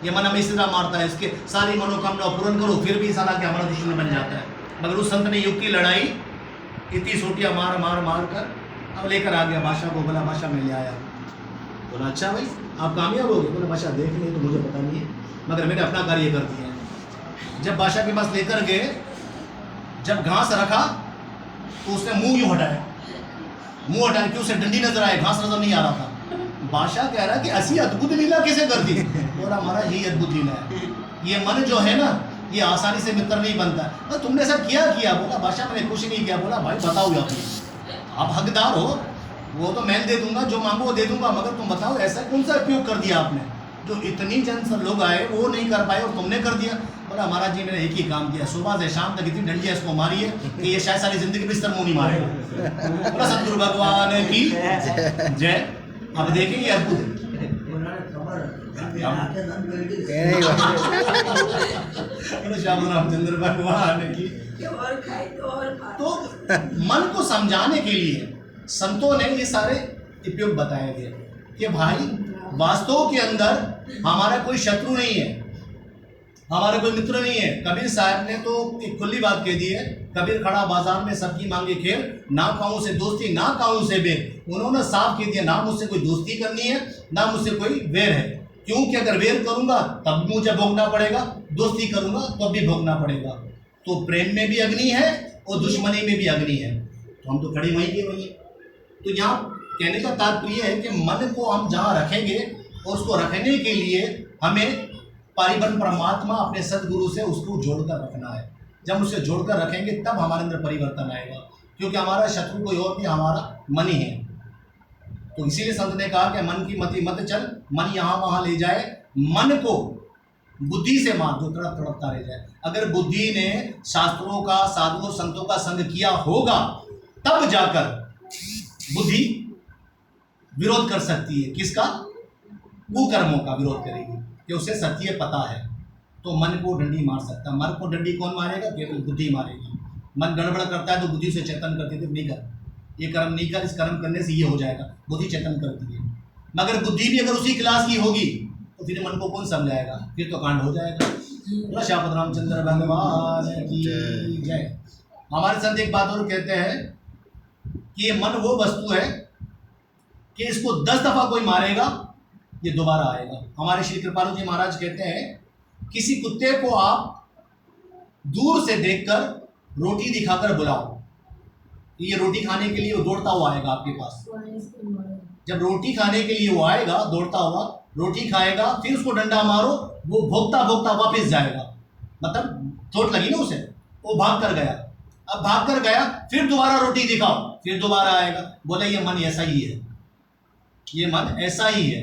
ये मन हमें इसी तरह मारता है, इसके सारी मनोकामना पूर्ण करो फिर भी साला के हमारा दुश्मन बन जाता है। मगर उस संत ने युग की लड़ाई इतनी सोटियाँ मार मार मार कर अब लेकर आ गया बादशाह को। बोला बादशाह मैं ले आया। बोला अच्छा भाई आप कामयाब हो गए? बोला बादशाह देख लिए तो मुझे पता नहीं है, मगर मैंने अपना कार्य कर दिया है। जब बादशाह के पास लेकर गए, जब घास रखा तो उसने मुंह यूँ हटाया, मुंह हटाया कि उसे डंडी नजर आए, घास नजर नहीं आ रहा था। बादशाह कह रहा है कि ऐसी अद्भुत लीला कैसे कर दी? बोला महाराज यही अद्भुत लीला है, ये मन जो है ना ये आसानी से मित्र नहीं बनता। तो तुमने ऐसा किया? बोला बादशाह मैंने कुछ नहीं किया। बोला भाई बताओ यार, आप हकदार हो, वो तो मैं दे दूंगा, जो मांगो वो दे दूंगा, मगर तुम बताओ ऐसा कौन सा उपयोग कर दिया आपने जो इतनी जन सब लोग आए वो नहीं कर पाए और तुमने कर दिया? बोला महाराज जी मैंने एक ही काम किया, सुबह से शाम तक इतनी डंडियाँ इसको मारी है कि ये शायद सारी जिंदगी बिस्तर मुंह नहीं मारेगा। बोला सतगुरु भगवान की जय। अब देखें ये अद्भुत श्याम रामचंद्र भगवान की। तो मन को समझाने के लिए संतों ने ये सारे उपयोग बताए गए कि भाई वास्तव के अंदर हमारा कोई शत्रु नहीं है, हमारा कोई मित्र नहीं है। कबीर साहब ने तो एक खुली बात कह दी है, कबीर खड़ा बाजार में सबकी मांगे खेल, ना खाऊं से दोस्ती ना खाऊं से बेर। उन्होंने साफ कह दिया ना मुझसे कोई दोस्ती करनी है ना मुझसे कोई वेर है, क्योंकि अगर वेर करूंगा तब मुझे भोगना पड़ेगा, दोस्ती करूंगा तब भी भोगना पड़ेगा। तो प्रेम में भी अग्नि है और दुश्मनी में भी अग्नि है, तो हम तो खड़े वहीं के वहीं। तो यहाँ कहने का तात्पर्य है कि मन को हम जहाँ रखेंगे और उसको रखने के लिए हमें परिबंध परमात्मा अपने सदगुरु से उसको जोड़कर रखना है। जब उसे जोड़कर रखेंगे तब हमारे अंदर परिवर्तन आएगा, क्योंकि हमारा शत्रु कोई और नहीं, हमारा मन ही है। तो इसीलिए संत ने कहा कि मन की मति मत चल, मन यहाँ वहाँ ले जाए, मन को बुद्धि से मार जो तड़प तड़पता रह जाए। अगर बुद्धि ने शास्त्रों का साधुओं संतों का संग किया होगा तब जाकर बुद्धि विरोध कर सकती है। किसका? कुकर्मों का विरोध करेगी कि उसे सत्य पता है, तो मन को डंडी मार सकता है। मन को डंडी कौन मारेगा? केवल बुद्धि मारेगी। मन गड़बड़ करता है तो बुद्धि से चेतन करती है, नहीं कर ये कर्म नहीं कर, इस कर्म करने से ये हो जाएगा, बुद्धि चेतन करती है। मगर बुद्धि भी अगर उसी क्लास की होगी तो फिर मन को कौन समझाएगा? फिर तो कांड हो जाएगा। श्याम रामचंद्र भगवान की जय। हमारे संत एक बात और कहते हैं कि ये मन वो वस्तु है कि इसको 10 दफा कोई मारेगा ये दोबारा आएगा। हमारे श्री कृपालु जी महाराज कहते हैं किसी कुत्ते को आप दूर से देखकर रोटी दिखाकर बुलाओ, ये रोटी खाने के लिए वो दौड़ता हुआ आएगा आपके पास। जब रोटी खाने के लिए वो आएगा दौड़ता हुआ, रोटी खाएगा, फिर उसको डंडा मारो, वो भोगता भोगता वापस जाएगा। मतलब चोट लगी ना उसे, वो भाग कर गया। अब भाग कर गया, फिर दोबारा रोटी दिखाओ, फिर दोबारा आएगा। बोले ये मन ऐसा ही है, ये मन ऐसा ही है।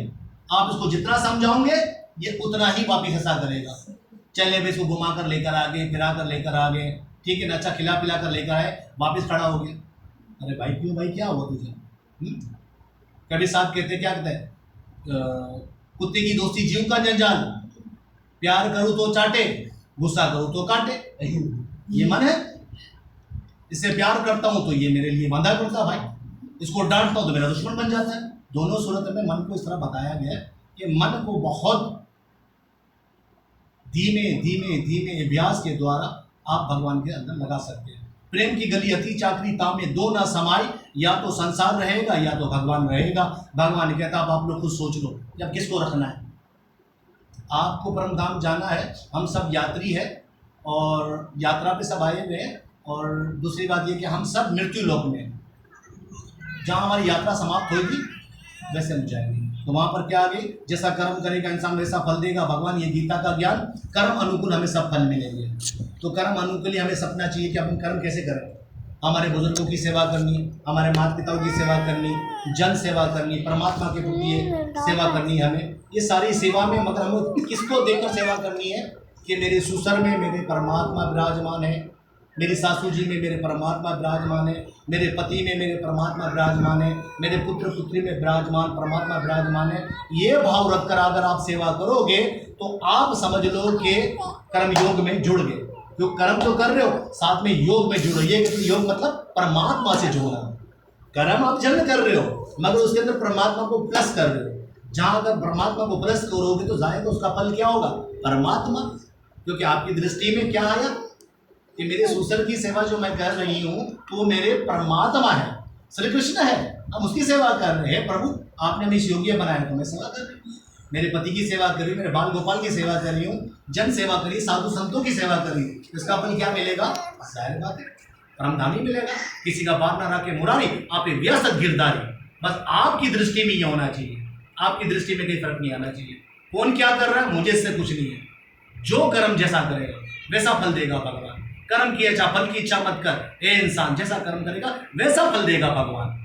आप इसको जितना समझाओगे ये उतना ही वापिस ऐसा करेगा। चले भी इसको घुमा कर लेकर आ गए, फिरा कर लेकर आ गए, ठीक है ना, अच्छा खिला पिला कर लेकर आए, वापस खड़ा हो गया। अरे भाई क्यों भाई, क्या हुआ तुझे? कभी साहब कहते क्या कहते हैं, कुत्ते की दोस्ती जीव का जंजाल, प्यार करूँ तो चाटे, गुस्सा करूँ तो काटे। ये मन है, इससे प्यार करता हूँ तो ये मेरे लिए वादा करता भाई, इसको डांटता हूँ तो मेरा दुश्मन बन जाता है। दोनों सूरत में मन को इस तरह बताया गया है कि मन को बहुत धीमे धीमे धीमे अभ्यास के द्वारा आप भगवान के अंदर लगा सकते हैं। प्रेम की गली अति चाकरी ताम में दो ना समाई, या तो संसार रहेगा या तो भगवान रहेगा। भगवान कहता आप लोग खुद सोच लो, जब किसको रखना है। आपको परम धाम जाना है, हम सब यात्री है और यात्रा पे सब आए हुए हैं। और दूसरी बात ये कि हम सब मृत्यु लोक में, जहाँ हमारी यात्रा समाप्त होगी वैसे हम जाएंगे। तो वहाँ पर क्या आ गई, जैसा कर्म करेगा इंसान वैसा फल देगा। भगवान ये गीता का ज्ञान, कर्म अनुकूल हमें सब फल मिलेंगे। तो कर्म अनुकूल हमें सपना चाहिए कि अपन कर्म कैसे करें। हमारे बुजुर्गों की सेवा करनी, हमारे माता पिताओं की सेवा करनी, जन सेवा करनी, परमात्मा के प्रति सेवा करनी हमें, ये सारी सेवा में मगर हमें किसको देकर सेवा करनी है कि मेरे ससुर में मेरे परमात्मा विराजमान है, मेरी सासू जी में मेरे परमात्मा विराजमान है, मेरे पति में मेरे परमात्मा विराजमान है, मेरे पुत्र पुत्री में विराजमान परमात्मा विराजमान है। ये भाव रखकर अगर आप सेवा करोगे तो आप समझ लो कि कर्म योग में जुड़ गए। जो कर्म तो कर रहे हो साथ में योग में जुड़ो। ये योग मतलब परमात्मा से जुड़ना। कर्म आप जन्म कर रहे हो मगर उसके अंदर परमात्मा को प्लस कर रहे हो। जहाँ अगर परमात्मा को प्रेस करोगे तो जाएगा उसका फल क्या होगा? परमात्मा। क्योंकि आपकी दृष्टि में क्या आया कि मेरे ससुर की सेवा जो मैं कर रही हूँ तो मेरे परमात्मा है, श्री कृष्ण है, हम उसकी सेवा कर रहे हैं। प्रभु आपने हमें योग्य बनाया तो मैं सेवा कर रही हूँ, मेरे पति की सेवा करी, मेरे बाल गोपाल की सेवा कर रही हूँ, जन सेवा करी, साधु संतों की सेवा करी, इसका फल क्या मिलेगा? जाहिर बात है परमधामी मिलेगा। किसी का बाप ना रखे मुरारी, आप व्यस्त गिरदारी। बस आपकी दृष्टि में ये होना चाहिए, आपकी दृष्टि में कोई फर्क नहीं आना चाहिए। कौन क्या कर रहा है मुझे इससे कुछ नहीं है। जो कर्म जैसा करेगा वैसा फल देगा भगवान। कर्म की इच्छा फल की इच्छा मत कर, ए इंसान, जैसा कर्म करेगा वैसा फल देगा भगवान।